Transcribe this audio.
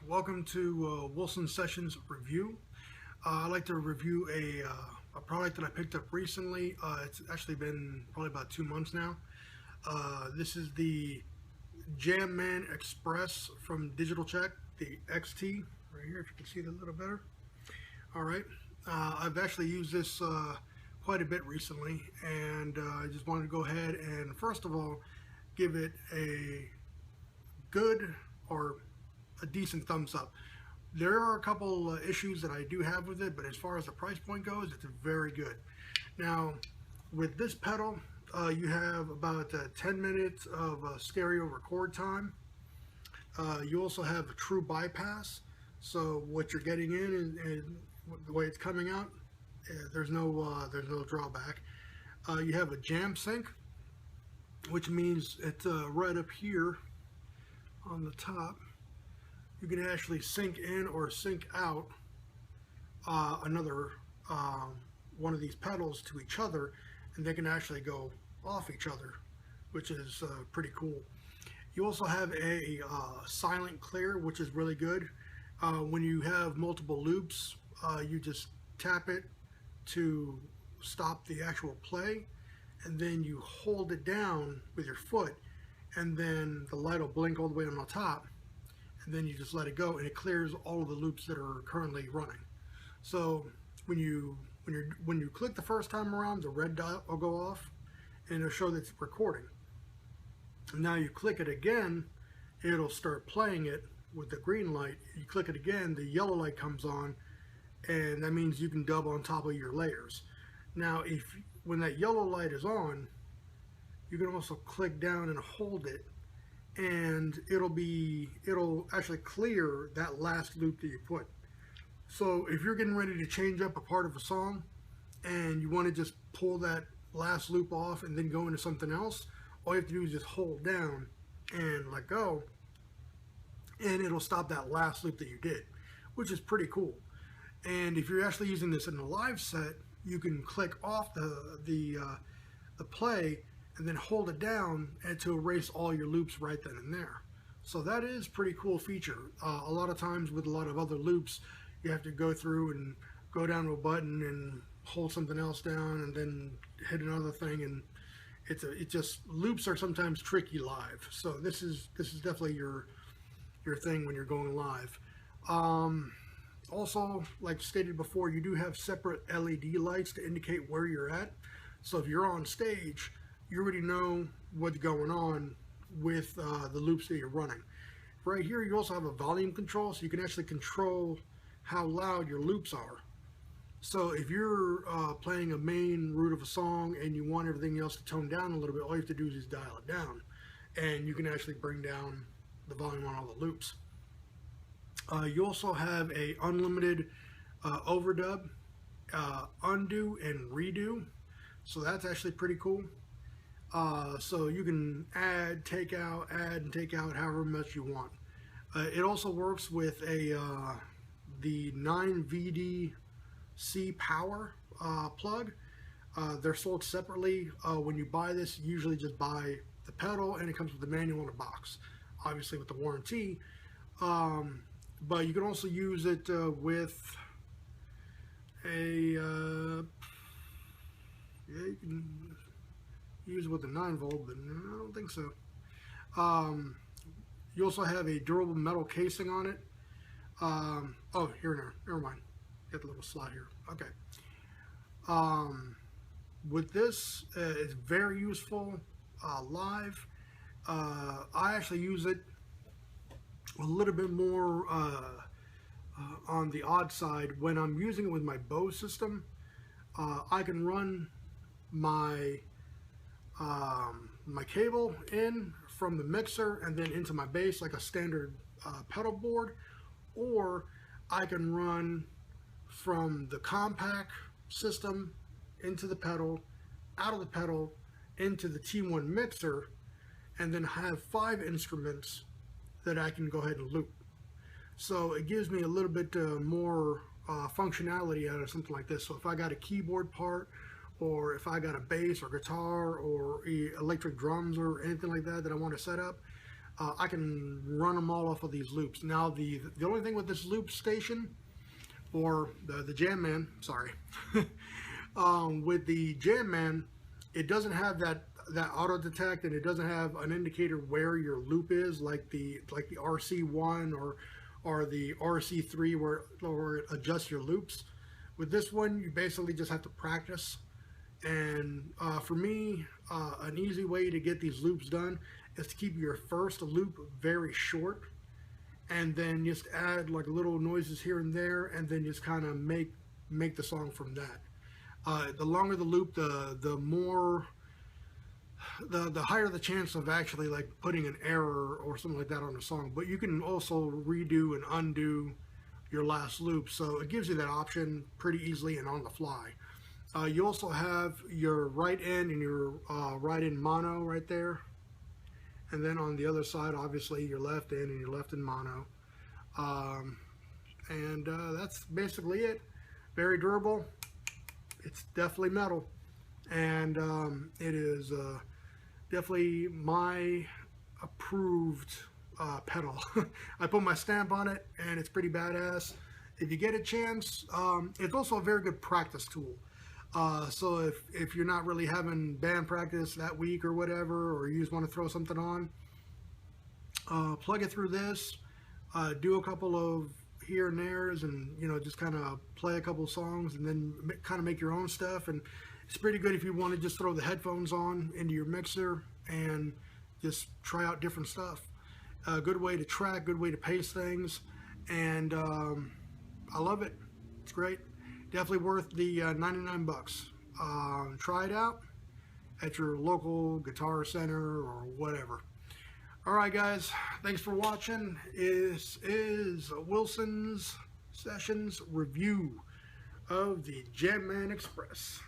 welcome to Wilson Sessions Review. I'd like to review a product that I picked up recently. It's actually been probably about 2 months now. This is the JamMan Express from Digitech, the XT, right here, if you can see it a little better. Alright, I've actually used this quite a bit recently, and I just wanted to go ahead and first of all give it a good or a decent thumbs up. There are a couple issues that I do have with it, but as far as the price point goes, it's very good. Now, with this pedal, you have about 10 minutes of stereo record time. You also have a true bypass, so what you're getting in and the way it's coming out, there's no drawback. You have a jam sync, which means it's right up here on the top. You can actually sync in or sync out another one of these pedals to each other, and they can actually go off each other, which is pretty cool. You also have a silent clear, which is really good. When you have multiple loops, you just tap it to stop the actual play, and then you hold it down with your foot, and then the light will blink all the way on the top, and then you just let it go, and it clears all of the loops that are currently running. So when you click the first time around, the red dot will go off, and it'll show that it's recording. And now you click it again, it'll start playing it with the green light. You click it again, the yellow light comes on, and that means you can dub on top of your layers. Now, when that yellow light is on, you can also click down and hold it, and it'll actually clear that last loop that you put. So if you're getting ready to change up a part of a song and you want to just pull that last loop off and then go into something else, all you have to do is just hold down and let go, and it'll stop that last loop that you did, which is pretty cool. And if you're actually using this in a live set, you can click off the play and then hold it down and to erase all your loops right then and there. So that is a pretty cool feature. A lot of times with a lot of other loops, you have to go through and go down to a button and hold something else down and then hit another thing, and it just loops are sometimes tricky live. So this is definitely your thing when you're going live. Also, like stated before, you do have separate LED lights to indicate where you're at. So if you're on stage, you already know what's going on with the loops that you're running. Right here, you also have a volume control, so you can actually control how loud your loops are. So if you're playing a main root of a song and you want everything else to tone down a little bit, all you have to do is just dial it down, and you can actually bring down the volume on all the loops. You also have a unlimited overdub, undo, and redo. So that's actually pretty cool. So you can add and take out however much you want. It also works with the 9VDC power plug. They're sold separately. When you buy this, you usually just buy the pedal, and it comes with the manual in a box, obviously with the warranty. But you can also use it with a yeah, you can use it with a 9-volt, but I don't think so. You also have a durable metal casing on it. Oh, here, never mind. Got the little slot here. Okay. With this, it's very useful live. I actually use it a little bit more on the odd side when I'm using it with my Bose system. I can run my my cable in from the mixer and then into my bass like a standard pedal board, or I can run from the compact system into the pedal, out of the pedal into the T1 mixer, and then have 5 instruments that I can go ahead and loop. So it gives me a little bit more functionality out of something like this. So if I got a keyboard part, or if I got a bass or guitar or electric drums or anything like that that I want to set up, I can run them all off of these loops. Now the only thing with this loop station, or the JamMan, sorry, with the JamMan, it doesn't have that auto detect, and it doesn't have an indicator where your loop is, like the RC1 or the RC3 where it adjusts your loops. With this one, you basically just have to practice. And for me, an easy way to get these loops done is to keep your first loop very short, and then just add like little noises here and there, and then just kind of make the song from that. The longer the loop, the more, the higher the chance of actually like putting an error or something like that on the song. But you can also redo and undo your last loop, so it gives you that option pretty easily and on the fly. You also have your right in and your right in mono right there, and then on the other side, obviously, your left in and your left in mono. That's basically it. Very durable. It's definitely metal, and it is definitely my approved pedal. I put my stamp on it, and it's pretty badass. If you get a chance, it's also a very good practice tool. So if you're not really having band practice that week or whatever, or you just want to throw something on, plug it through this, do a couple of here and there's, and just kind of play a couple of songs, and then kind of make your own stuff. And it's pretty good if you want to just throw the headphones on into your mixer and just try out different stuff. A good way to track, good way to pace things, and I love it. It's great. Definitely worth the 99 bucks. Try it out at your local guitar center or whatever. Alright guys, thanks for watching. This is Wilson's Sessions review of the JamMan Express.